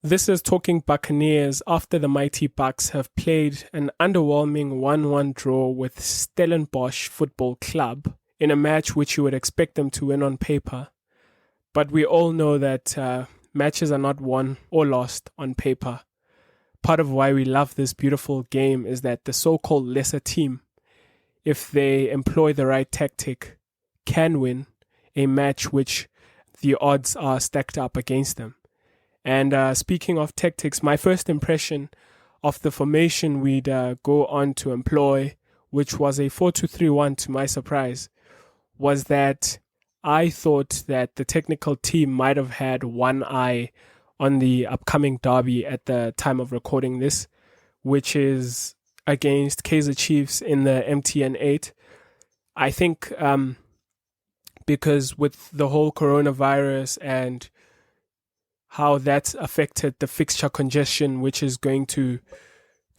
This is Talking Buccaneers after the MIGHTY Bucs have played an underwhelming 1-1 draw with Stellenbosch Football Club in a match which you would expect them to win on paper. But we all know that matches are not won or lost on paper. Part of why we love this beautiful game is that the so-called lesser team, if they employ the right tactic, can win a match which the odds are stacked up against them. And speaking of tactics, my first impression of the formation we'd go on to employ, which was a 4-2-3-1 to my surprise, was that I thought that the technical team might have had one eye on the upcoming derby at the time of recording this, which is against Kaizer Chiefs in the MTN 8. I think because with the whole coronavirus and how that's affected the fixture congestion, which is going to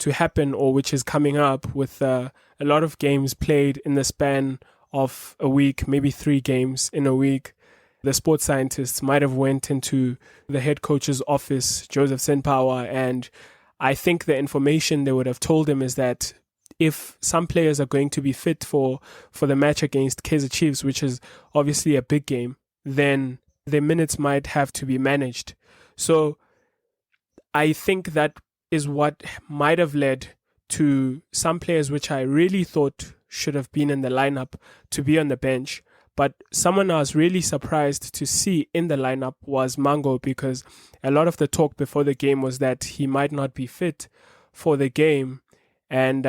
happen or which is coming up with a lot of games played in the span of a week, maybe 3 games in a week. The sports scientists might have went into the head coach's office, Joseph Senpower, and I think the information they would have told him is that if some players are going to be fit for the match against Kaizer Chiefs, which is obviously a big game, then their minutes might have to be managed. So I think that is what might have led to some players which I really thought should have been in the lineup to be on the bench. But someone I was really surprised to see in the lineup was Mango, because a lot of the talk before the game was that he might not be fit for the game. And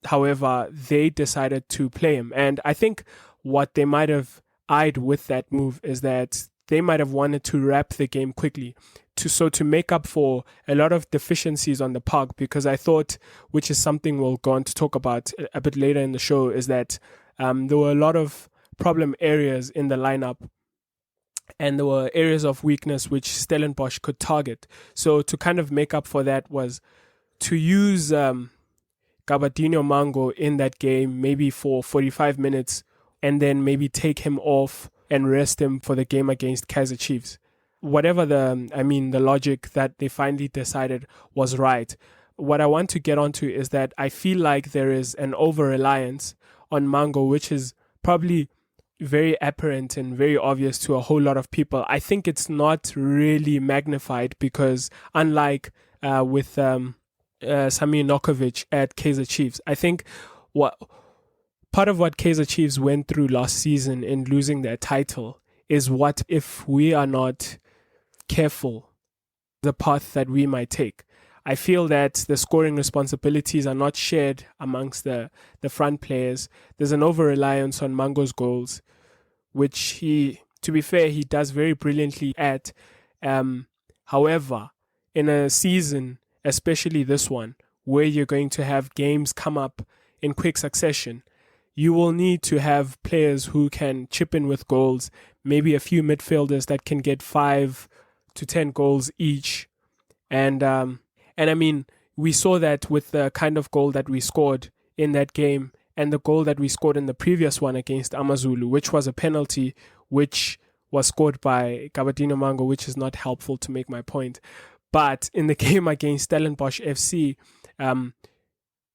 however, they decided to play him. And I think what they might have eyed with that move is that they might have wanted to wrap the game quickly to make up for a lot of deficiencies on the park, because I thought, which is something we'll go on to talk about a bit later in the show, is that there were a lot of problem areas in the lineup and there were areas of weakness which Stellenbosch could target. So to kind of make up for that was to use Gabadinho Mango in that game, maybe for 45 minutes, and then maybe take him off and rest him for the game against Kaizer Chiefs. Whatever the logic that they finally decided was right. What I want to get onto is that I feel like there is an over-reliance on Mango, which is probably very apparent and very obvious to a whole lot of people. I think it's not really magnified because unlike with Samir Nokovic at Kaizer Chiefs, I think part of what Kaizer Chiefs went through last season in losing their title is what if we are not careful the path that we might take. I feel that the scoring responsibilities are not shared amongst the front players. There's an over-reliance on Mango's goals, which he, to be fair, he does very brilliantly at. However, in a season, especially this one, where you're going to have games come up in quick succession, you will need to have players who can chip in with goals, maybe a few midfielders that can get 5 to 10 goals each. And I mean, we saw that with the kind of goal that we scored in that game and the goal that we scored in the previous one against Amazulu, which was a penalty, which was scored by Gabadinho Mango, which is not helpful to make my point. But in the game against Stellenbosch FC,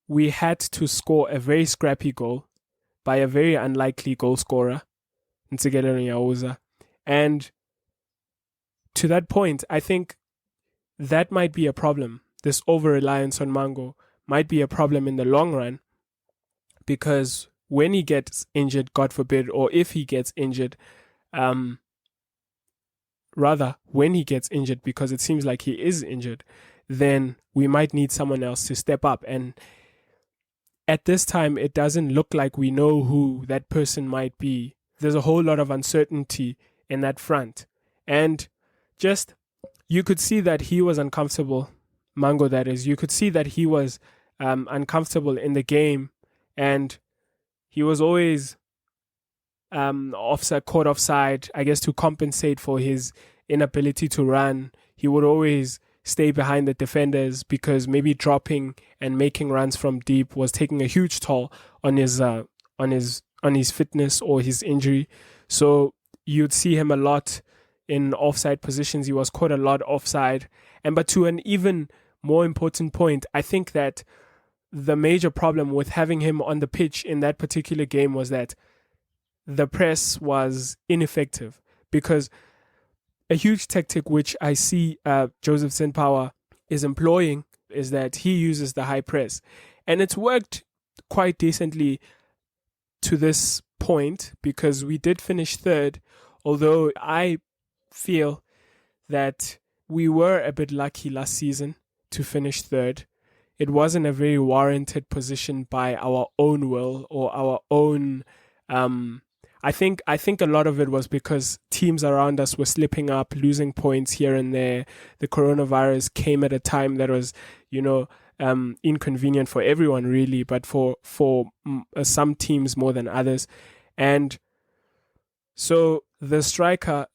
we had to score a very scrappy goal by a very unlikely goal scorer, Ntsikelelo Nyawoza. And to that point, I think that might be a problem. This over-reliance on Mango might be a problem in the long run, because when he gets injured, God forbid, or if he gets injured, when he gets injured, because it seems like he is injured, then we might need someone else to step up. And at this time, it doesn't look like we know who that person might be. There's a whole lot of uncertainty in that front. And just, you could see that he was uncomfortable, Mango that is. You could see that he was uncomfortable in the game, and he was always caught offside, I guess, to compensate for his inability to run. He would always stay behind the defenders because maybe dropping and making runs from deep was taking a huge toll on his fitness or his injury. So you'd see him a lot in offside positions. He was caught a lot offside. But to an even more important point, I think that the major problem with having him on the pitch in that particular game was that the press was ineffective, because a huge tactic which I see Joseph Sendpower is employing is that he uses the high press. And it's worked quite decently to this point, because we did finish third, although I feel that we were a bit lucky last season to finish third. It wasn't a very warranted position by our own will or our own... I think a lot of it was because teams around us were slipping up, losing points here and there. The coronavirus came at a time that was, inconvenient for everyone really, but for some teams more than others. And so the striker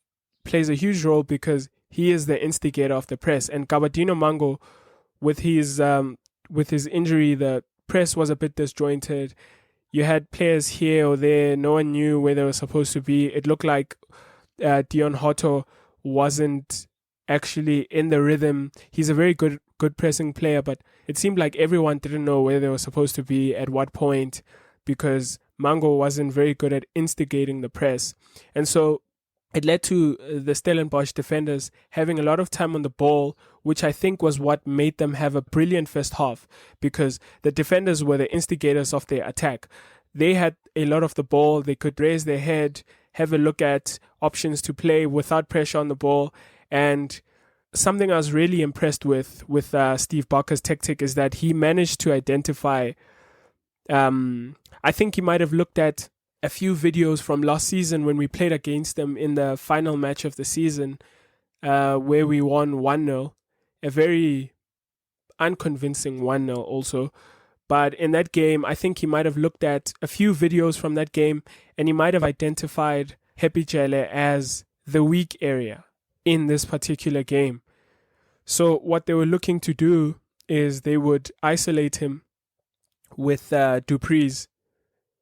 plays a huge role because he is the instigator of the press. And Kabadino Mango, with his injury, the press was a bit disjointed. You had players here or there. No one knew where they were supposed to be. It looked like Dion Hotto wasn't actually in the rhythm. He's a very good pressing player, but it seemed like everyone didn't know where they were supposed to be at what point, because Mango wasn't very good at instigating the press. And so it led to the Stellenbosch defenders having a lot of time on the ball, which I think was what made them have a brilliant first half, because the defenders were the instigators of their attack. They had a lot of the ball. They could raise their head, have a look at options to play without pressure on the ball. And something I was really impressed with Steve Barker's tactic is that he managed to identify, I think he might have looked at a few videos from last season when we played against them in the final match of the season, where we won 1-0, a very unconvincing 1-0 also. But in that game, I think he might have looked at a few videos from that game, and he might have identified Happy Jele as the weak area in this particular game. So what they were looking to do is they would isolate him with Dupreez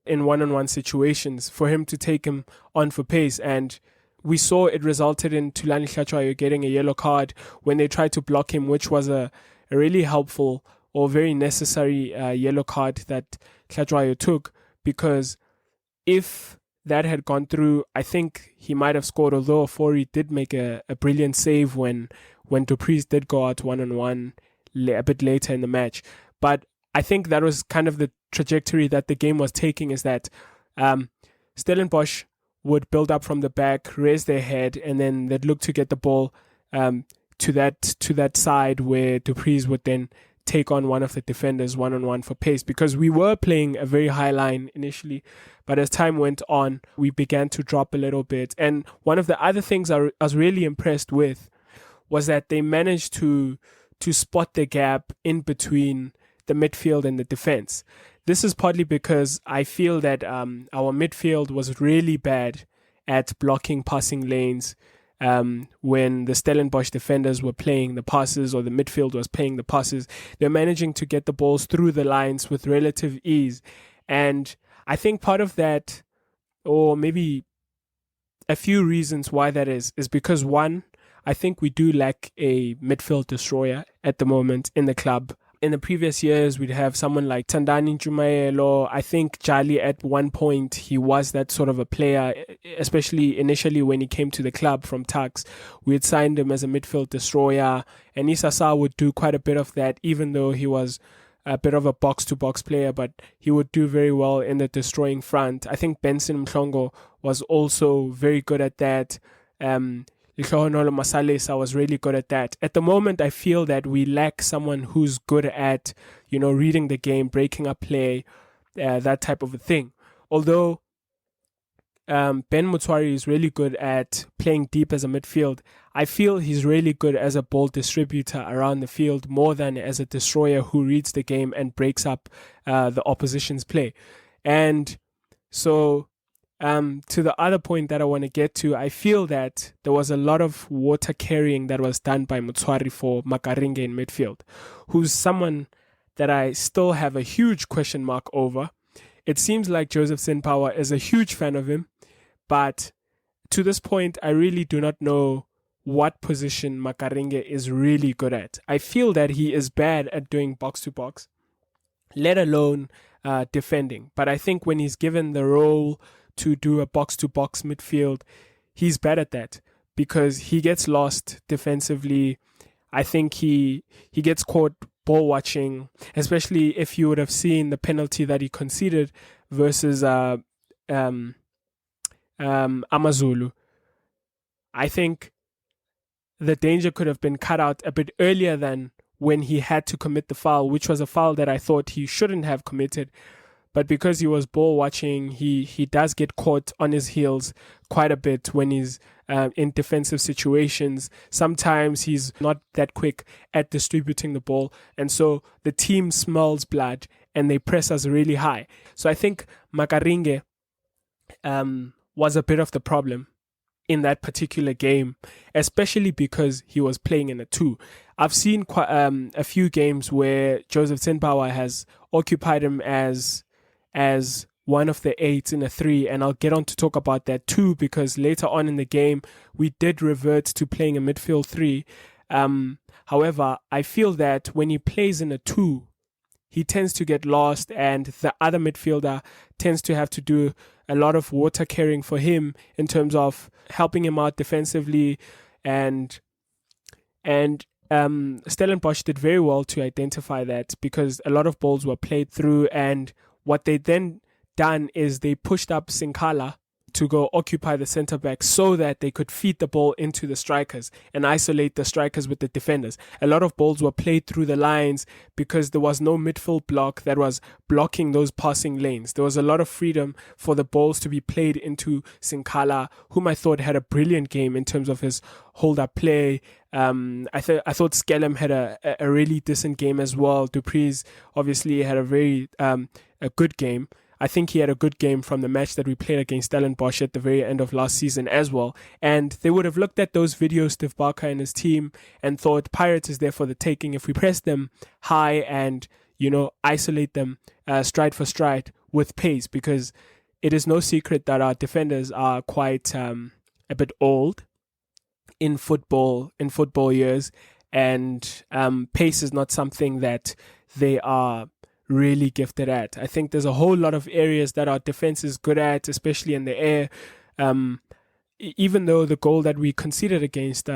in one-on-one situations for him to take him on for pace. And we saw it resulted in Thulani Hlatshwayo getting a yellow card when they tried to block him, which was a really helpful or very necessary yellow card that Hlatshwayo took, because if that had gone through, I think he might have scored, although Fori did make a brilliant save when Dupreez did go out one-on-one a bit later in the match. But I think that was kind of the trajectory that the game was taking, is that Stellenbosch would build up from the back, raise their head, and then they'd look to get the ball to that side where Dupreez would then take on one of the defenders one-on-one for pace, because we were playing a very high line initially, but as time went on, we began to drop a little bit. And one of the other things I was really impressed with was that they managed to spot the gap in between the midfield and the defense. This is partly because I feel that our midfield was really bad at blocking passing lanes when the Stellenbosch defenders were playing the passes, or the midfield was playing the passes. They're managing to get the balls through the lines with relative ease. And I think part of that, or maybe a few reasons why that is because, one, I think we do lack a midfield destroyer at the moment in the club. In the previous years, we'd have someone like Tandani Njumayelo. I think Jali at one point, he was that sort of a player, especially initially when he came to the club from Tuks. We had signed him as a midfield destroyer, and Isasa would do quite a bit of that, even though he was a bit of a box-to-box player, but he would do very well in the destroying front. I think Benson Mhlongo was also very good at that. Lihlohonolo Masalesa was really good at that. At the moment, I feel that we lack someone who's good at, reading the game, breaking up play, that type of a thing. Although Ben Mutwari is really good at playing deep as a midfield, I feel he's really good as a ball distributor around the field more than as a destroyer who reads the game and breaks up the opposition's play. And so to the other point that I want to get to, I feel that there was a lot of water carrying that was done by Mutwari for Makaringe in midfield, who's someone that I still have a huge question mark over. It seems like Joseph Sendpower is a huge fan of him, but to this point, I really do not know what position Makaringe is really good at. I feel that he is bad at doing box to box, let alone defending. But I think when he's given the role to do a box to box midfield, he's bad at that because he gets lost defensively. I think he gets caught ball watching, especially if you would have seen the penalty that he conceded versus Amazulu. I think the danger could have been cut out a bit earlier than when he had to commit the foul, which was a foul that I thought he shouldn't have committed. But because he was ball watching, he does get caught on his heels quite a bit when he's in defensive situations. Sometimes he's not that quick at distributing the ball. And so the team smells blood and they press us really high. So I think Makaringe was a bit of the problem in that particular game, especially because he was playing in a 2. I've seen quite a few games where Joseph Zinbawa has occupied him as one of the 8s in a 3, and I'll get on to talk about that too, because later on in the game we did revert to playing a midfield 3. However, I feel that when he plays in a 2, he tends to get lost, and the other midfielder tends to have to do a lot of water carrying for him in terms of helping him out defensively. And Stellenbosch did very well to identify that, because a lot of balls were played through, and what they then done is they pushed up Sinkala to go occupy the centre back so that they could feed the ball into the strikers and isolate the strikers with the defenders. A lot of balls were played through the lines because there was no midfield block that was blocking those passing lanes. There was a lot of freedom for the balls to be played into Sinkala, whom I thought had a brilliant game in terms of his hold-up play. I thought Skellum had a really decent game as well. Dupree's obviously had a very a good game. I think he had a good game from the match that we played against Stellenbosch at the very end of last season as well. And they would have looked at those videos, Steve Barker and his team, and thought Pirates is there for the taking if we press them high and, isolate them stride for stride with pace, because it is no secret that our defenders are quite a bit old in football years, and pace is not something that they are really gifted at. I think there's a whole lot of areas that our defense is good at, especially in the air. Even though the goal that we conceded against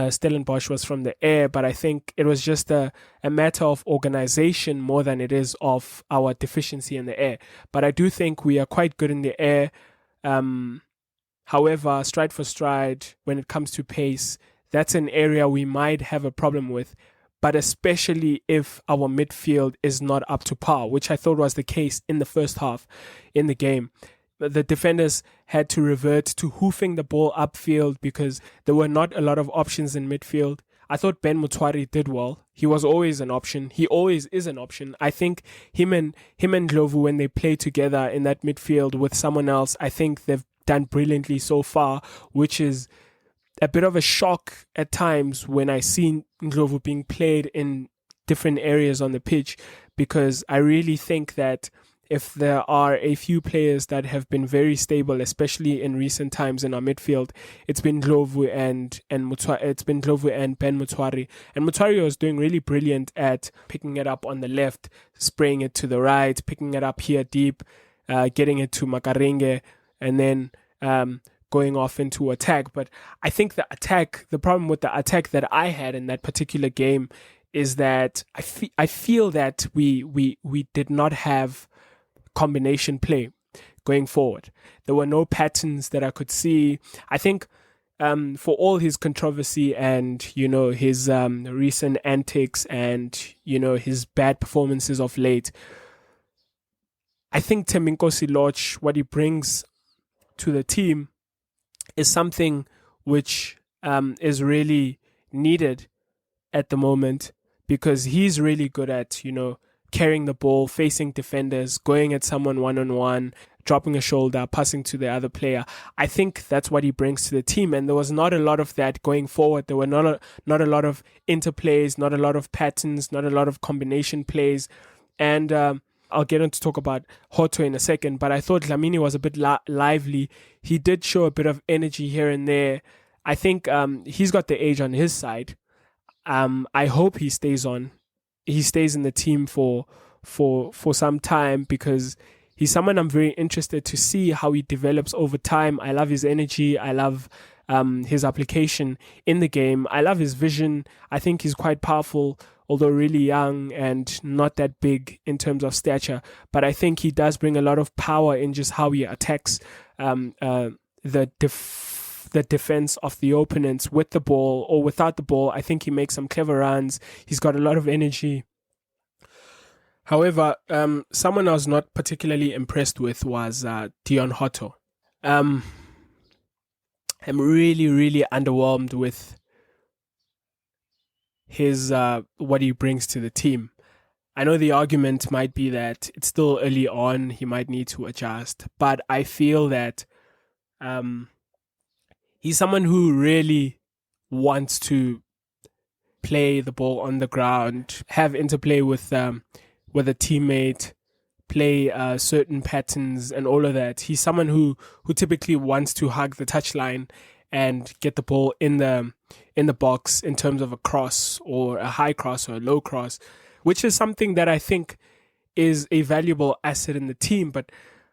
Stellenbosch was from the air, but I think it was just a matter of organization more than it is of our deficiency in the air. But I do think we are quite good in the air. However, stride for stride, when it comes to pace, that's an area we might have a problem with, but especially if our midfield is not up to par, which I thought was the case in the first half in the game. The defenders had to revert to hoofing the ball upfield because there were not a lot of options in midfield. I thought Ben Mutwari did well. He was always an option. He always is an option. I think him and Ndlovu, when they play together in that midfield with someone else, I think they've done brilliantly so far, which is a bit of a shock at times when I see Ndlovu being played in different areas on the pitch, because I really think that if there are a few players that have been very stable, especially in recent times in our midfield, it's been Ndlovu and Ben Mutwari. And Mutwari was doing really brilliant at picking it up on the left, spraying it to the right, picking it up here deep, getting it to Makaringe, and then going off into attack. But I think the problem with the attack that I had in that particular game is that I feel that we did not have combination play going forward. There were no patterns that I could see. I think for all his controversy and his recent antics and his bad performances of late, I think Teminkosi Lodge, what he brings to the team is something which is really needed at the moment, because he's really good at, carrying the ball, facing defenders, going at someone one-on-one, dropping a shoulder, passing to the other player. I think that's what he brings to the team, and there was not a lot of that going forward. There were not a lot of interplays, not a lot of patterns, not a lot of combination plays, and I'll get on to talk about Hoto in a second, but I thought Dlamini was a bit lively. He did show a bit of energy here and there. I think he's got the age on his side. I hope he stays on. He stays in the team for some time, because he's someone I'm very interested to see how he develops over time. I love his energy. I love his application in the game. I love his vision. I think he's quite powerful, although really young and not that big in terms of stature. But I think he does bring a lot of power in just how he attacks the defense of the opponents with the ball or without the ball. I think he makes some clever runs. He's got a lot of energy. However, someone I was not particularly impressed with was Dion Hoto. I'm really, really underwhelmed with his what he brings to the team. I know the argument might be that it's still early on, he might need to adjust, but I feel that he's someone who really wants to play the ball on the ground, have interplay with a teammate, play certain patterns and all of that. He's someone who typically wants to hug the touchline and get the ball in the box in terms of a cross or a high cross or a low cross, which is something that I think is a valuable asset in the team. But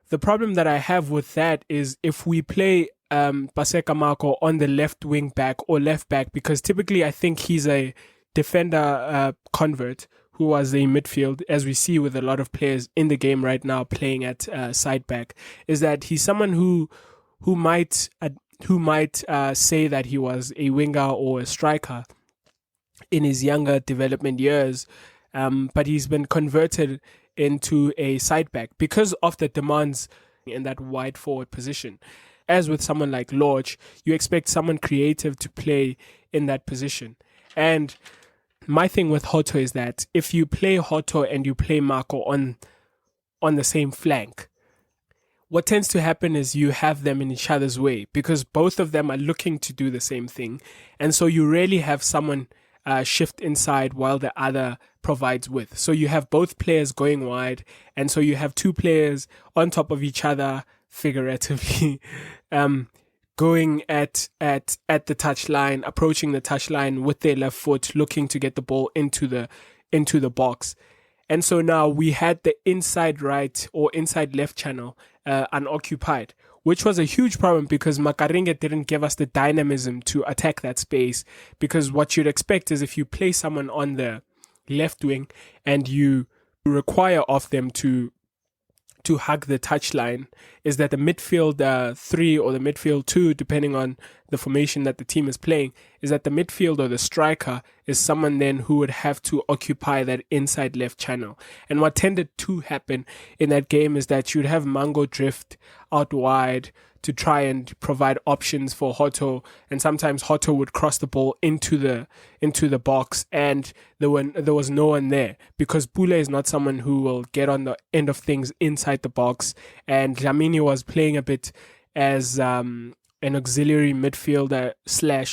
the problem that I have with that is if we play Paseka Marco on the left wing back or left back, because typically I think he's a defender convert who was a midfield, as we see with a lot of players in the game right now playing at side back, is that he's someone who might say that he was a winger or a striker in his younger development years, but he's been converted into a side back because of the demands in that wide forward position. As with someone like Lodge, you expect someone creative to play in that position. And my thing with Hoto is that if you play Hoto and you play Marco on the same flank, what tends to happen is you have them in each other's way because both of them are looking to do the same thing. And so you rarely have someone shift inside while the other provides width. So you have both players going wide, and so you have two players on top of each other, figuratively, going at the touchline, approaching the touchline with their left foot, looking to get the ball into the box. And so now we had the inside right or inside left channel unoccupied, which was a huge problem because Makaringa didn't give us the dynamism to attack that space. Because what you'd expect is if you play someone on the left wing and you require of them to hug the touchline, is that the midfield 3 or the midfield 2, depending on the formation that the team is playing, is that the midfield or the striker is someone then who would have to occupy that inside left channel. And what tended to happen in that game is that you'd have Mango drift out wide to try and provide options for Hoto, and sometimes Hoto would cross the ball into the box, and there was no one there because Pule is not someone who will get on the end of things inside the box, and Dlamini was playing a bit as an auxiliary midfielder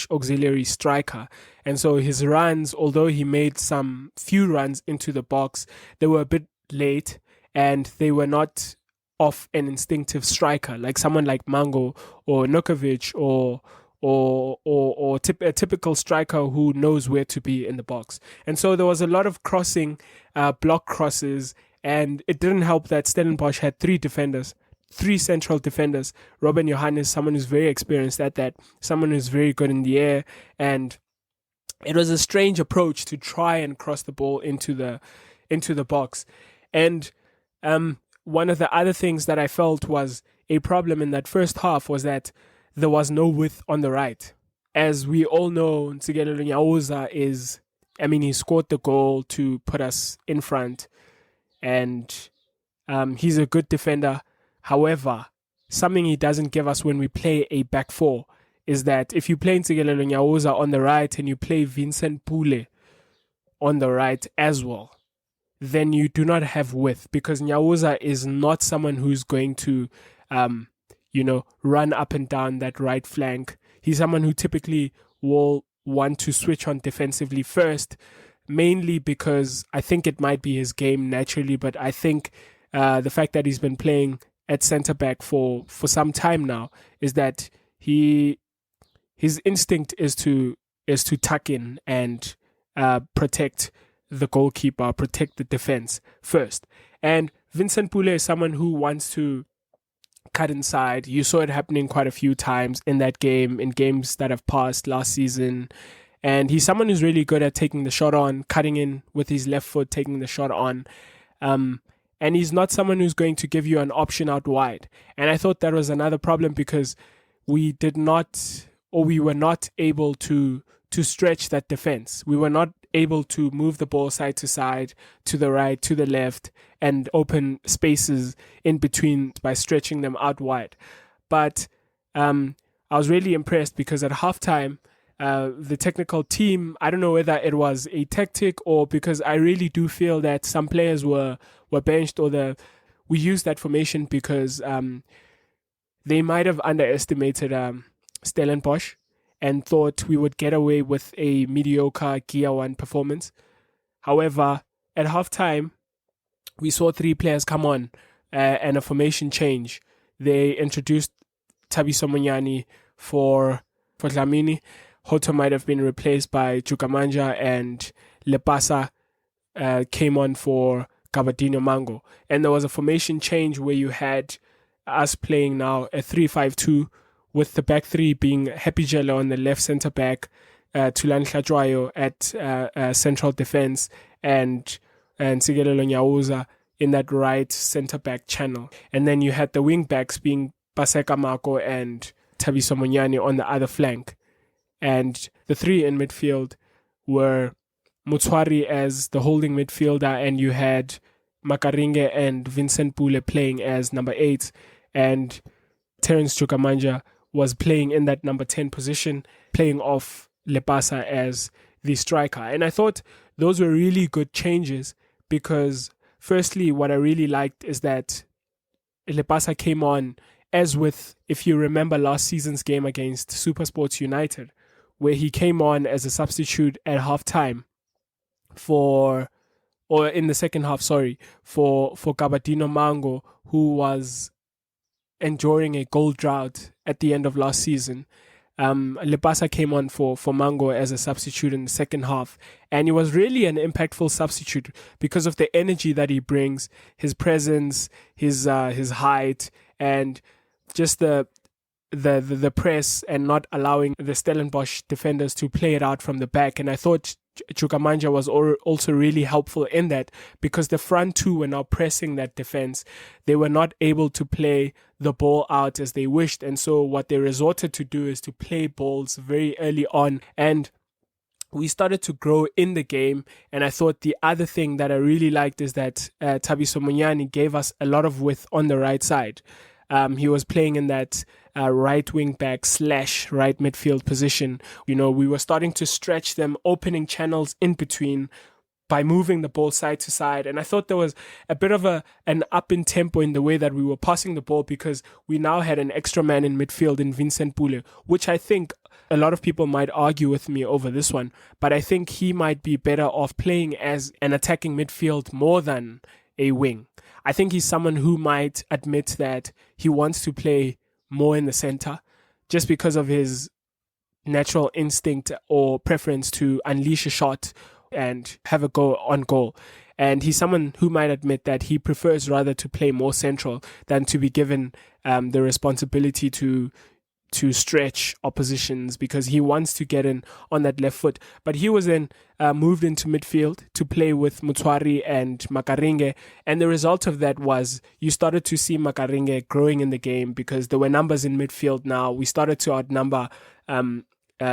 / auxiliary striker, and so his runs, although he made some few runs into the box, they were a bit late and they were not of an instinctive striker like someone like Mango or Nukovic or a typical striker who knows where to be in the box. And so there was a lot of crossing, block crosses, and it didn't help that Stellenbosch had 3 central defenders. Robin Johannes, someone who's very experienced at that, someone who's very good in the air, and it was a strange approach to try and cross the ball into the box. And one of the other things that I felt was a problem in that first half was that there was no width on the right. As we all know, Ntsikelelo Nyawoza he scored the goal to put us in front, and he's a good defender. However, something he doesn't give us when we play a back four is that if you play Ntsikelelo Nyawoza on the right and you play Vincent Pule on the right as well, then you do not have width because Nyawoza is not someone who's going to, run up and down that right flank. He's someone who typically will want to switch on defensively first, mainly because I think it might be his game naturally, but I think the fact that he's been playing at centre back for some time now is that his instinct is to tuck in and protect the goalkeeper, protect the defense first. And Vincent Pule is someone who wants to cut inside. You saw it happening quite a few times in that game, in games that have passed last season. And he's someone who's really good at taking the shot on, cutting in with his left foot, taking the shot on. And he's not someone who's going to give you an option out wide. And I thought that was another problem because we were not able to stretch that defense. We were not able to move the ball side to side, to the right, to the left, and open spaces in between by stretching them out wide. But I was really impressed because at halftime, the technical team, I don't know whether it was a tactic or because I really do feel that some players were benched, or we used that formation because they might have underestimated Stellenbosch and thought we would get away with a mediocre Gear 1 performance. However, at halftime, we saw 3 players come on and a formation change. They introduced Thabiso Munyani for Dlamini. Hoto might have been replaced by Chukamanja, and Lepasa came on for Gabadinho Mango. And there was a formation change where you had us playing now a 3-5-2, with the back three being Happy Jello on the left centre back, Tulani Hlajwayo at central defence, and Sigelelo Nyauza in that right centre back channel. And then you had the wing backs being Paseka Mako and Thabiso Munyani on the other flank. And the 3 in midfield were Mutsuari as the holding midfielder, and you had Makaringe and Vincent Pule playing as number 8, and Terence Chukamanja was playing in that number 10 position, playing off Lepasa as the striker. And I thought those were really good changes because, firstly, what I really liked is that Lepasa came on as with, if you remember last season's game against Supersports United, where he came on as a substitute at halftime in the second half, for Gabadinho Mango, who was enduring a goal drought at the end of last season. Lepasa came on for Mango as a substitute in the second half, and he was really an impactful substitute because of the energy that he brings, his presence, his height, and just the press and not allowing the Stellenbosch defenders to play it out from the back. And I thought Chukamanja was also really helpful in that because the front 2 were now pressing that defense. They were not able to play the ball out as they wished, and so what they resorted to do is to play balls very early on, and we started to grow in the game. And I thought the other thing that I really liked is that Thabiso Munyani gave us a lot of width on the right side. He was playing in that right wing back / right midfield position. You know, we were starting to stretch them, opening channels in between by moving the ball side to side. And I thought there was a bit of an up in tempo in the way that we were passing the ball because we now had an extra man in midfield in Vincent Pule, which I think a lot of people might argue with me over this one, but I think he might be better off playing as an attacking midfield more than a wing. I think he's someone who might admit that he wants to play more in the center just because of his natural instinct or preference to unleash a shot and have a go on goal. And he's someone who might admit that he prefers rather to play more central than to be given the responsibility to stretch oppositions because he wants to get in on that left foot. But he was then moved into midfield to play with Mutsuari and Makaringe. And the result of that was you started to see Makaringe growing in the game because there were numbers in midfield now. We started to outnumber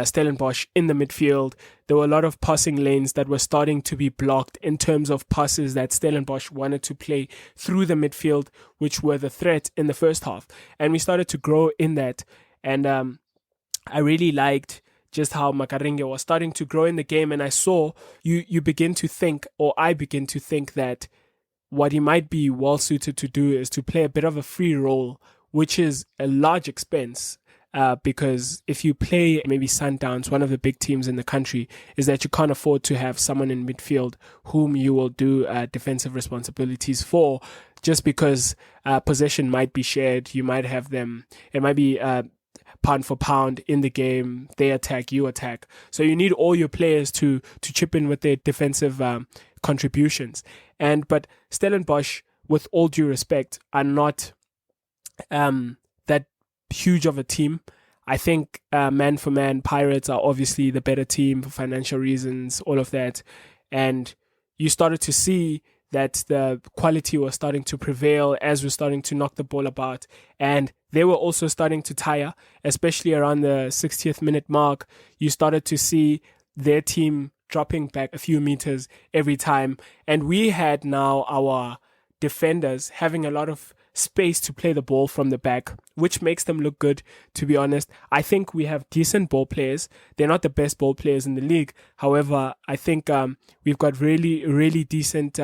Stellenbosch in the midfield. There were a lot of passing lanes that were starting to be blocked in terms of passes that Stellenbosch wanted to play through the midfield, which were the threat in the first half. And we started to grow in that. And I really liked just how Makaringe was starting to grow in the game. And I saw you begin to think, or I begin to think that what he might be well suited to do is to play a bit of a free role, which is a large expense because if you play maybe Sundowns, one of the big teams in the country, is that you can't afford to have someone in midfield whom you will do defensive responsibilities for, just because possession might be shared. You might have them, it might be pound for pound in the game. They attack, you attack. So you need all your players to chip in with their defensive contributions. But Stellenbosch, with all due respect, are not that huge of a team. I think man for man, Pirates are obviously the better team for financial reasons, all of that. And you started to see that the quality was starting to prevail as we're starting to knock the ball about. And they were also starting to tire, especially around the 60th minute mark. You started to see their team dropping back a few meters every time. And we had now our defenders having a lot of space to play the ball from the back, which makes them look good, to be honest. I think we have decent ball players. They're not the best ball players in the league. However, I think we've got really, really decent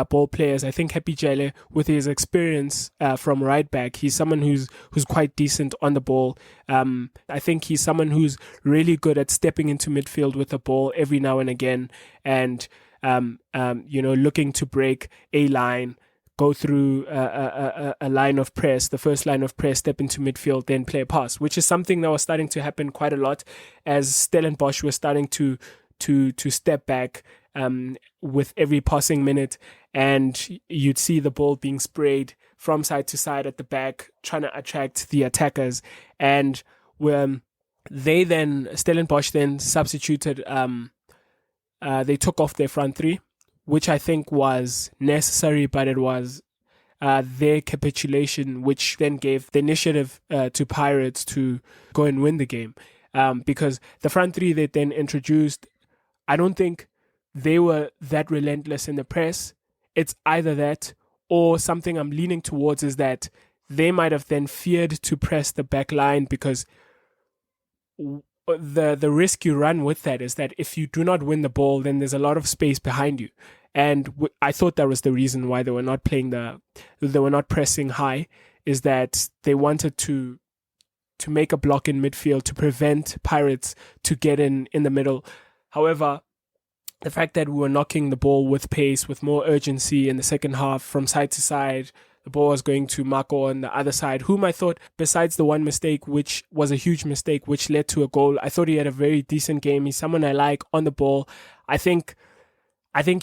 ball players. I think Happy Jale, with his experience from right back, he's someone who's quite decent on the ball. I think he's someone who's really good at stepping into midfield with the ball every now and again, and looking to break a line, go through a line of press, the first line of press, step into midfield, then play a pass, which is something that was starting to happen quite a lot as Stellenbosch was starting to step back with every passing minute, and you'd see the ball being sprayed from side to side at the back, trying to attract the attackers. And when Stellenbosch then substituted, they took off their front three, which I think was necessary, but it was their capitulation, which then gave the initiative to Pirates to go and win the game. Because the front three they then introduced, I don't think they were that relentless in the press. It's either that, or something I'm leaning towards is that they might have then feared to press the back line, because the risk you run with that is that if you do not win the ball, then there's a lot of space behind you. And I thought that was the reason why they were not pressing high, is that they wanted to make a block in midfield to prevent Pirates to get in the middle. However, the fact that we were knocking the ball with pace, with more urgency in the second half from side to side, the ball was going to Marco on the other side, whom I thought, besides the one mistake, which was a huge mistake, which led to a goal, I thought he had a very decent game. He's someone I like on the ball. I think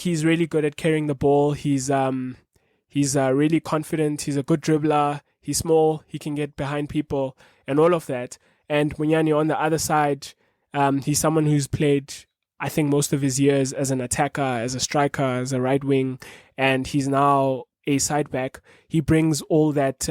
he's really good at carrying the ball. He's really confident. He's a good dribbler. He's small. He can get behind people and all of that. And Munyani on the other side, he's someone who's played, I think, most of his years as an attacker, as a striker, as a right wing, and he's now a side back. He brings all that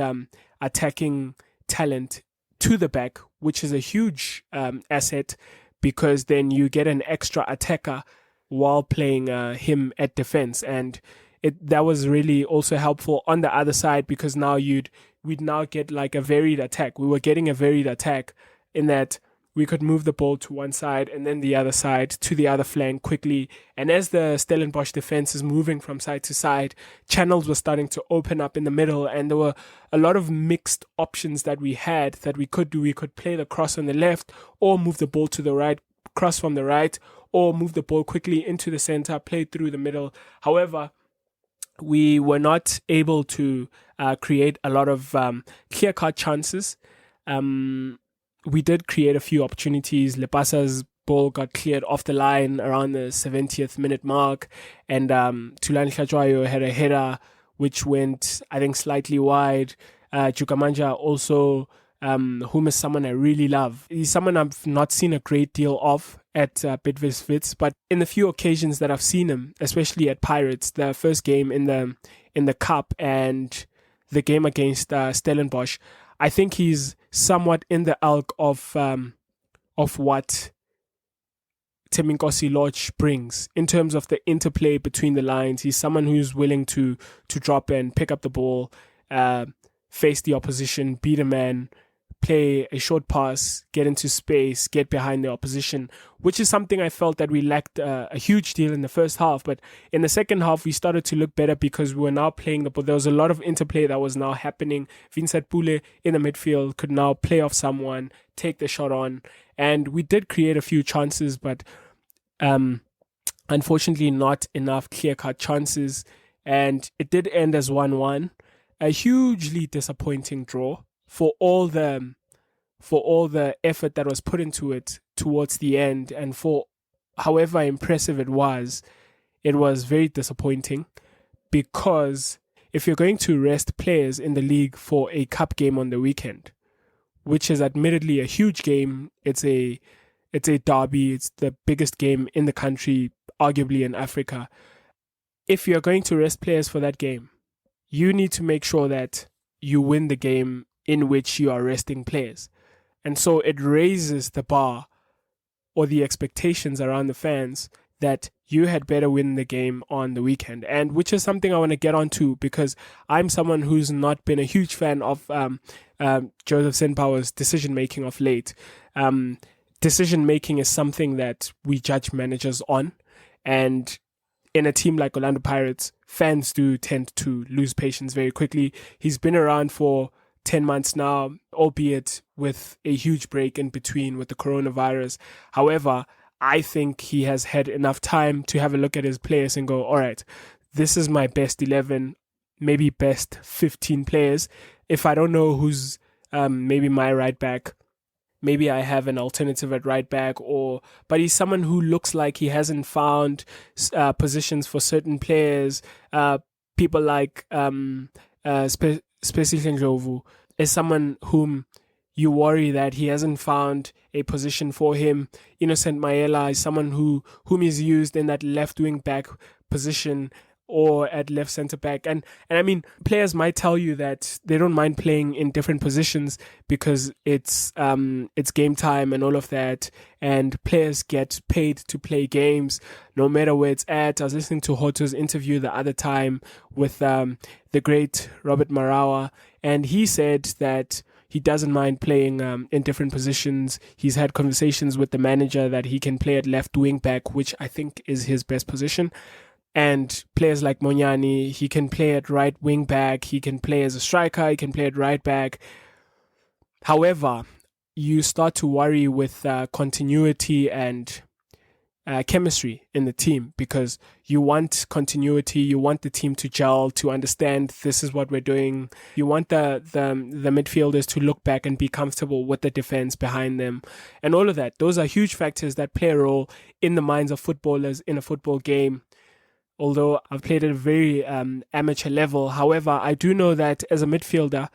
attacking talent to the back, which is a huge asset, because then you get an extra attacker while playing him at defense. And that was really also helpful on the other side, because now we'd now get like a varied attack. We were getting a varied attack in that we could move the ball to one side and then the other side to the other flank quickly. And as the Stellenbosch defense is moving from side to side, channels were starting to open up in the middle, and there were a lot of mixed options that we had that we could do. We could play the cross on the left, or move the ball to the right, cross from the right, or move the ball quickly into the center, play through the middle. However, we were not able to create a lot of clear-cut chances. We did create a few opportunities. Lepasa's ball got cleared off the line around the 70th minute mark, and Tulani Hlajwayo had a header which went, I think, slightly wide. Jukamanja also, whom is someone I really love. He's someone I've not seen a great deal of at Bidvest Wits, but in the few occasions that I've seen him, especially at Pirates, the first game in the Cup and the game against Stellenbosch, I think he's somewhat in the ilk of what Teminkosi Lodge brings in terms of the interplay between the lines. He's someone who's willing to drop and pick up the ball, face the opposition, beat a man, play a short pass, get into space, get behind the opposition, which is something I felt that we lacked a huge deal in the first half. But in the second half, we started to look better because we were now playing the ball. There was a lot of interplay that was now happening. Vincent Pule in the midfield could now play off someone, take the shot on, and we did create a few chances, but unfortunately not enough clear-cut chances, and it did end as 1-1. A hugely disappointing draw for all the effort that was put into it towards the end, and for however impressive it was very disappointing, because if you're going to rest players in the league for a cup game on the weekend, which is admittedly a huge game, it's a derby, it's the biggest game in the country, arguably in Africa. If you're going to rest players for that game, you need to make sure that you win the game in which you are resting players. And so it raises the bar or the expectations around the fans that you had better win the game on the weekend. And which is something I want to get onto, because I'm someone who's not been a huge fan of Joseph Senpawa's decision-making of late. Decision-making is something that we judge managers on. And in a team like Orlando Pirates, fans do tend to lose patience very quickly. He's been around for 10 months now, albeit with a huge break in between with the coronavirus. However, I think he has had enough time to have a look at his players and go, all right, this is my best 11, maybe best 15 players. If I don't know who's maybe my right back, maybe I have an alternative at right back, but he's someone who looks like he hasn't found positions for certain players. People like Spesihle Ndlovu is someone whom you worry that he hasn't found a position for him. Innocent Maela is someone whom he's used in that left wing back position or at left centre back. And I mean, players might tell you that they don't mind playing in different positions because it's game time and all of that. And players get paid to play games no matter where it's at. I was listening to Hoto's interview the other time with the great Robert Marawa, and he said that he doesn't mind playing in different positions. He's had conversations with the manager that he can play at left wing back, which I think is his best position. And players like Monyani, he can play at right wing back, he can play as a striker, he can play at right back. However, you start to worry with continuity and chemistry in the team, because you want continuity, you want the team to gel, to understand this is what we're doing. You want the midfielders to look back and be comfortable with the defense behind them and all of that. Those are huge factors that play a role in the minds of footballers in a football game. Although I've played at a very amateur level. However, I do know that as a midfielder,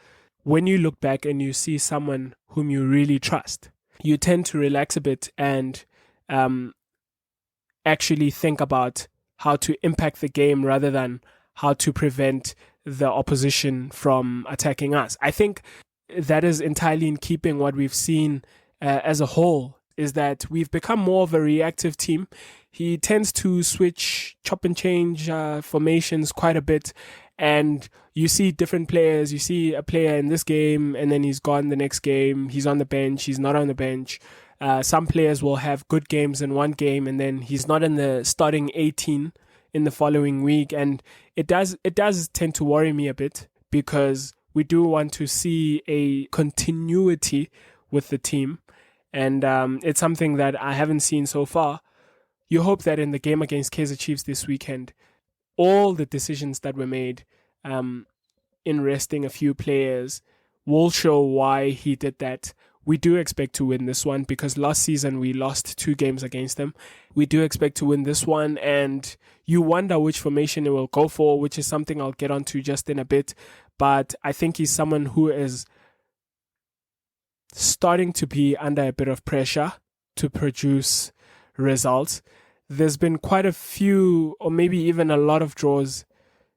when you look back and you see someone whom you really trust, you tend to relax a bit and actually think about how to impact the game rather than how to prevent the opposition from attacking us. I think that is entirely in keeping what we've seen as a whole, is that we've become more of a reactive team. He tends to switch, chop and change formations quite a bit. And you see different players. You see a player in this game and then he's gone the next game. He's on the bench. He's not on the bench. Some players will have good games in one game and then he's not in the starting 18 in the following week. And it does tend to worry me a bit, because we do want to see a continuity with the team. And it's something that I haven't seen so far. You hope that in the game against Kaizer Chiefs this weekend, all the decisions that were made in resting a few players will show why he did that. We do expect to win this one, because last season we lost 2 games against them. We do expect to win this one, and you wonder which formation it will go for, which is something I'll get onto just in a bit. But I think he's someone who is starting to be under a bit of pressure to produce results. There's been quite a few, or maybe even a lot of draws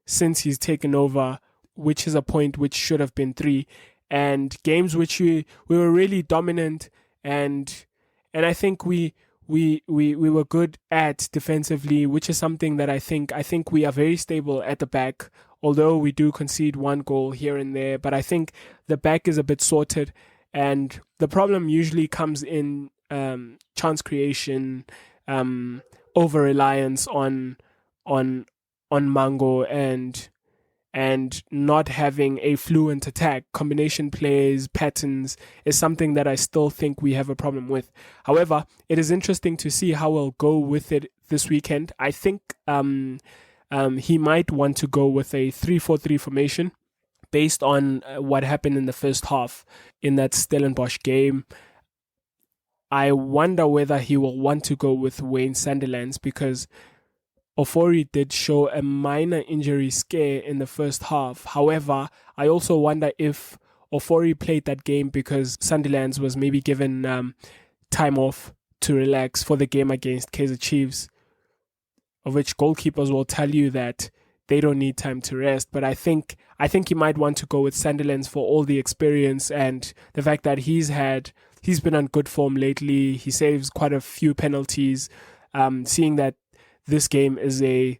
since he's taken over, which is a point which should have been 3, and games which we were really dominant, and I think we were good at defensively, which is something that I think we are very stable at the back, although we do concede 1 goal here and there. But I think the back is a bit sorted. And the problem usually comes in chance creation, over reliance on Mango, and not having a fluent attack. Combination plays, patterns is something that I still think we have a problem with. However, it is interesting to see how we'll go with it this weekend. I think he might want to go with a 3-4-3 formation based on what happened in the first half in that Stellenbosch game. I wonder whether he will want to go with Wayne Sandilands, because Ofori did show a minor injury scare in the first half. However, I also wonder if Ofori played that game because Sandilands was maybe given time off to relax for the game against Kaizer Chiefs, of which goalkeepers will tell you that they don't need time to rest. But I think he might want to go with Sandilands for all the experience and the fact that he's been on good form lately. He saves quite a few penalties. Seeing that this game is a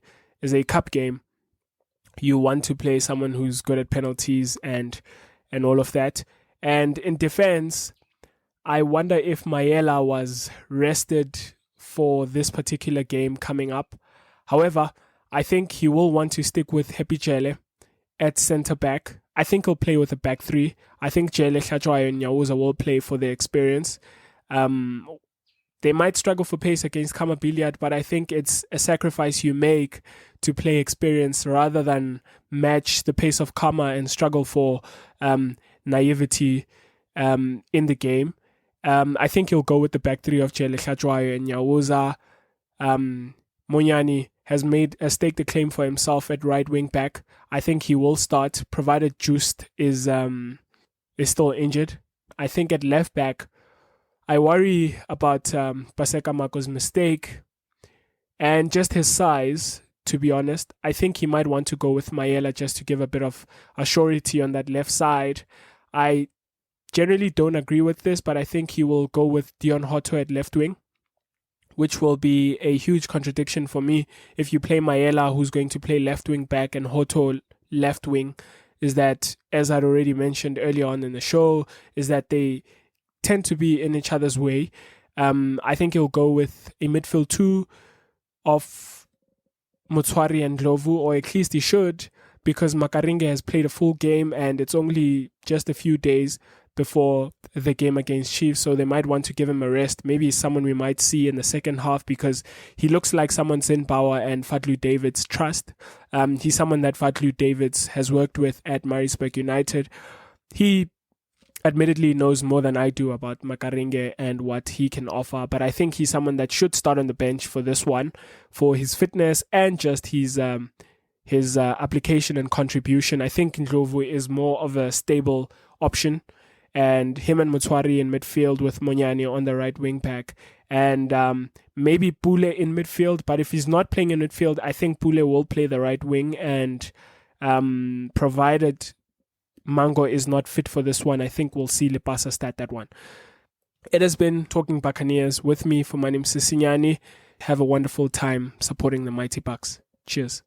cup game, you want to play someone who's good at penalties and all of that. And in defense, I wonder if Mayela was rested for this particular game coming up. However, I think he will want to stick with Happy Jele at centre back. I think he'll play with a back three. I think Jele, Hlachwayo and Nyawuza will play for their experience. They might struggle for pace against Kama Billiard, but I think it's a sacrifice you make to play experience rather than match the pace of Kama and struggle for naivety in the game. I think he'll go with the back three of Jele, Hlachwayo and Nyawuza. Monyani has staked a claim for himself at right wing back. I think he will start, provided Just is still injured. I think at left back, I worry about Paseka Mako's mistake and just his size, to be honest. I think he might want to go with Mayela just to give a bit of a surety on that left side. I generally don't agree with this, but I think he will go with Dion Hotto at left wing, which will be a huge contradiction for me. If you play Mayela, who's going to play left wing back, and Hotto left wing, is that, as I'd already mentioned earlier on in the show, is that they tend to be in each other's way. I think he'll go with a midfield two of Motshwari and Ndlovu, or at least he should, because Makaringe has played a full game and it's only just a few days before the game against Chiefs, so they might want to give him a rest. Maybe someone we might see in the second half, because he looks like someone Zinbauer and Fadlu Davids trust. He's someone that Fadlu Davids has worked with at Maritzburg United. He admittedly knows more than I do about Makaringe and what he can offer, but I think he's someone that should start on the bench for this one, for his fitness and just his application and contribution. I think Ndlovu is more of a stable option, and him and Motshwari in midfield with Monyani on the right wing back, and maybe Pule in midfield. But if he's not playing in midfield, I think Pule will play the right wing, and provided Mango is not fit for this one, I think we'll see Lepasa start that one. It has been Talking Buccaneers with me, Fumane Musisinyane. Have a wonderful time supporting the Mighty Bucs. Cheers.